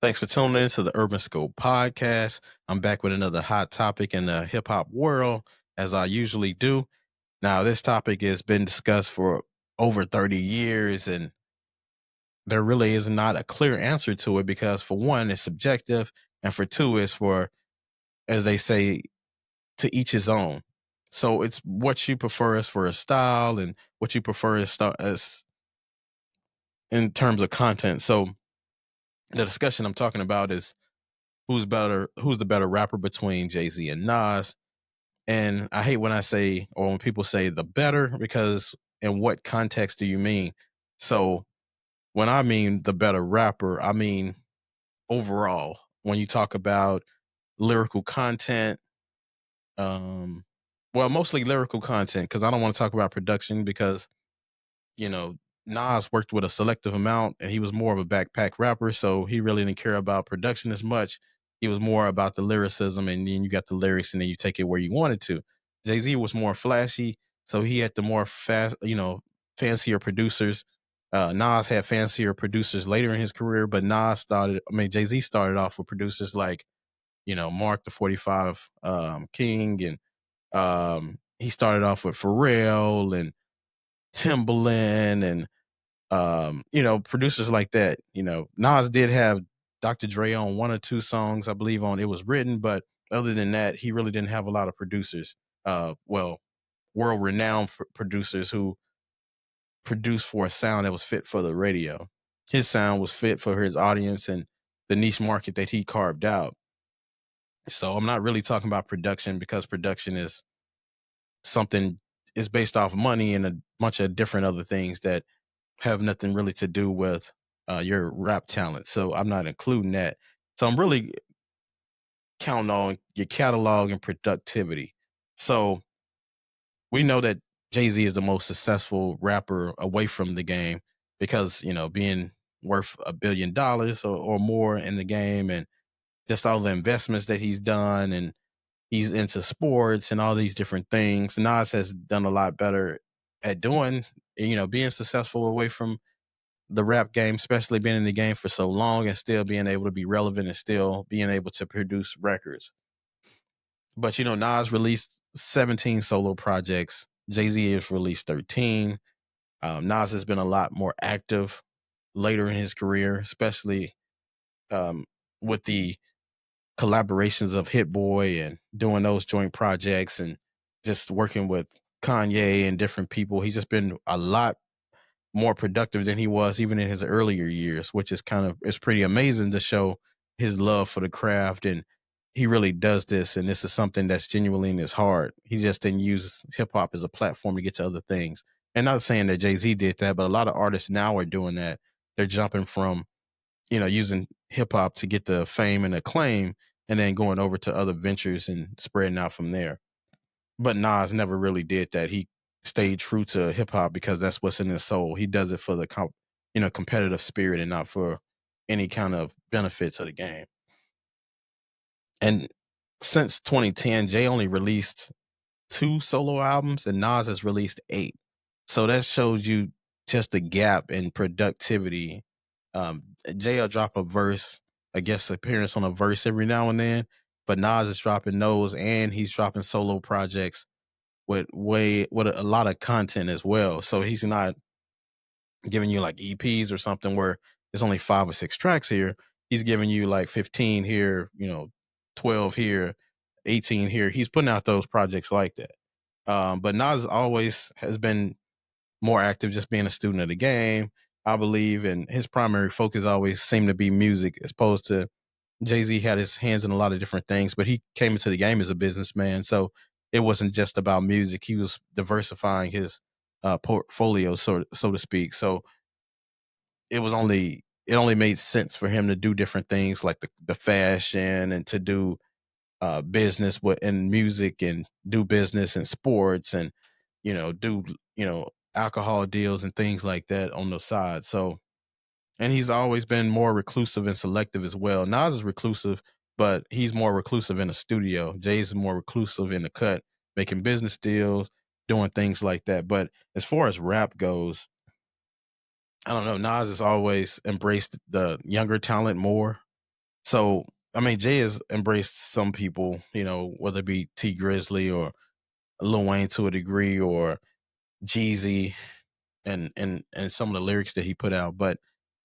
Thanks for tuning in to the Urban Scope podcast. I'm back with another hot topic in the hip hop world, as I usually do. Now, this topic has been discussed for over 30 years, and there really is not a clear answer to it because, for one, it's subjective, and for two, it's for, as they say, to each his own. So it's what you prefer as for a style and what you prefer as in terms of content. So the discussion I'm talking about is who's the better rapper between Jay-Z and Nas. And I hate when I say or when people say the better because in what context do you mean? So when I mean the better rapper, I mean overall. When you talk about lyrical content, um well, mostly lyrical content because I don't want to talk about production because you know, Nas worked with a selective amount and he was more of a backpack rapper. So he really didn't care about production as much. He was more about the lyricism and then you got the lyrics and then you take it where you wanted to. Jay-Z was more flashy. So he had the more fast, fancier producers. Nas had fancier producers later in his career, but Jay-Z started off with producers like, Mark the 45 King and he started off with Pharrell and Timbaland and producers like that. Nas did have Dr. Dre on one or two songs, I believe, on It Was Written, but other than that, he really didn't have a lot of producers. World renowned producers who produced for a sound that was fit for the radio. His sound was fit for his audience and the niche market that he carved out. So I'm not really talking about production because production is something is based off money and a bunch of different other things that have nothing really to do with your rap talent. So I'm not including that. So I'm really counting on your catalog and productivity. So we know that Jay-Z is the most successful rapper away from the game because, being worth $1 billion or more in the game and just all the investments that he's done and he's into sports and all these different things. Nas has done a lot better at doing, being successful away from the rap game, especially being in the game for so long and still being able to be relevant and still being able to produce records. But Nas released 17 solo projects. Jay-Z has released 13. Nas has been a lot more active later in his career, especially with the collaborations of Hit Boy and doing those joint projects and just working with Kanye and different people. He's just been a lot more productive than he was even in his earlier years, which is it's pretty amazing to show his love for the craft. And he really does this. And this is something that's genuinely in his heart. He just didn't use hip hop as a platform to get to other things. And not saying that Jay-Z did that, but a lot of artists now are doing that. They're jumping from, using hip hop to get the fame and acclaim and then going over to other ventures and spreading out from there. But Nas never really did that. He stayed true to hip hop because that's what's in his soul. He does it for the competitive spirit and not for any kind of benefits of the game. And since 2010, Jay only released 2 solo albums and Nas has released 8. So that shows you just the gap in productivity. Jay will drop a verse, a guest appearance on a verse every now and then, but Nas is dropping those and he's dropping solo projects with a lot of content as well. So he's not giving you like EPs or something where there's only 5 or 6 tracks here. He's giving you like 15 here, 12 here, 18 here. He's putting out those projects like that. But Nas always has been more active just being a student of the game, I believe, and his primary focus always seemed to be music as opposed to Jay-Z had his hands in a lot of different things, but he came into the game as a businessman. So it wasn't just about music. He was diversifying his portfolio, so to speak. So it only made sense for him to do different things like the fashion and to do business in music and do business in sports and, do, alcohol deals and things like that on the side. So and he's always been more reclusive and selective as well. Nas is reclusive, but he's more reclusive in the studio. Jay's more reclusive in the cut, making business deals, doing things like that. But as far as rap goes, I don't know. Nas has always embraced the younger talent more. So I mean, Jay has embraced some people, whether it be T Grizzly or Lil Wayne to a degree, or Jeezy, and some of the lyrics that he put out. But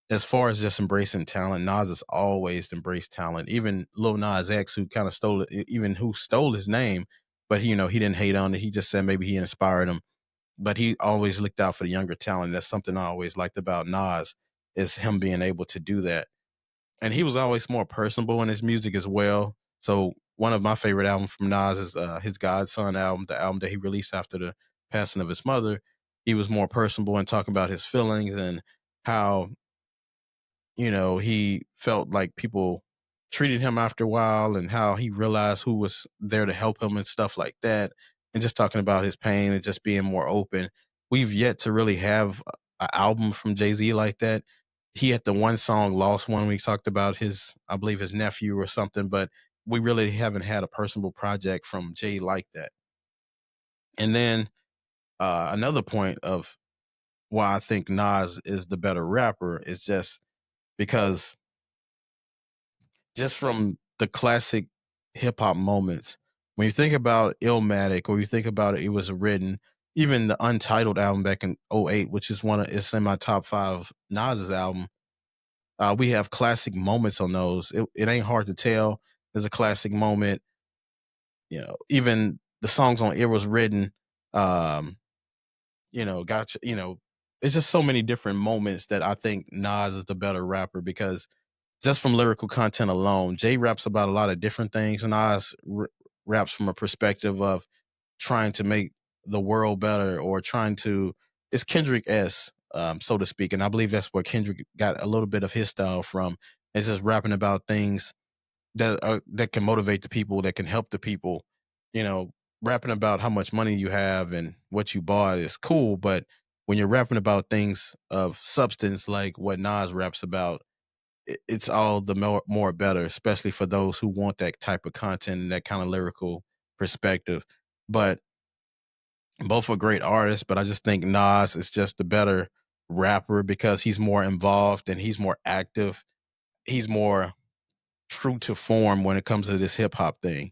as far as just embracing talent, Nas has always embraced talent. Even Lil Nas X, who kind of stole it, even who stole his name, but he didn't hate on it. He just said maybe he inspired him. But he always looked out for the younger talent. That's something I always liked about Nas, is him being able to do that. And he was always more personable in his music as well. So one of my favorite albums from Nas is his Godson album, the album that he released after the passing of his mother. He was more personable and talking about his feelings and how he felt like people treated him after a while, and how he realized who was there to help him and stuff like that. And just talking about his pain and just being more open. We've yet to really have an album from Jay-Z like that. He had the one song Lost One, we talked about his, I believe, his nephew or something, but we really haven't had a personal project from Jay like that. And then another point of why I think Nas is the better rapper is just because, just from the classic hip hop moments. When you think about Illmatic, or you think about It Was Written, even the Untitled album back in '08, which is it's in my top five Nas's album. We have classic moments on those. It ain't hard to tell. There's a classic moment. Even the songs on It Was Written, um, gotcha. It's just so many different moments that I think Nas is the better rapper, because just from lyrical content alone, Jay raps about a lot of different things, and Nas raps from a perspective of trying to make the world better, or trying to. It's Kendrick s, so to speak, and I believe that's where Kendrick got a little bit of his style from. It's just rapping about things that can motivate the people, that can help the people. You know, rapping about how much money you have and what you bought is cool, but when you're rapping about things of substance like what Nas raps about, it's all the more better, especially for those who want that type of content and that kind of lyrical perspective. But both are great artists, but I just think Nas is just the better rapper because he's more involved and he's more active. He's more true to form when it comes to this hip hop thing.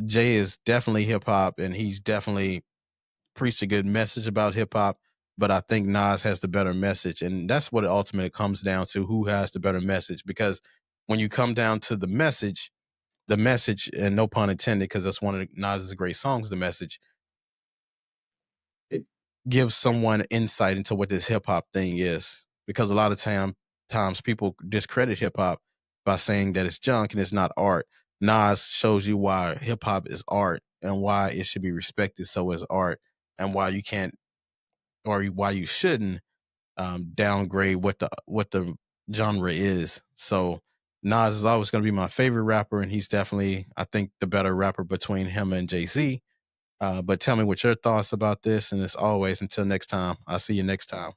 Jay is definitely hip hop, and he's definitely preached a good message about hip hop. But I think Nas has the better message, and that's what it ultimately comes down to: who has the better message. Because when you come down to the message, and no pun intended, because that's one of Nas's great songs, the message, it gives someone insight into what this hip hop thing is. Because a lot of times people discredit hip hop by saying that it's junk and it's not art. Nas shows you why hip hop is art, and why it should be respected so as art, and why you can't, or why you shouldn't, downgrade what the genre is. So Nas is always going to be my favorite rapper, and he's definitely, I think, the better rapper between him and Jay Z. But tell me what your thoughts about this, and as always, until next time, I'll see you next time.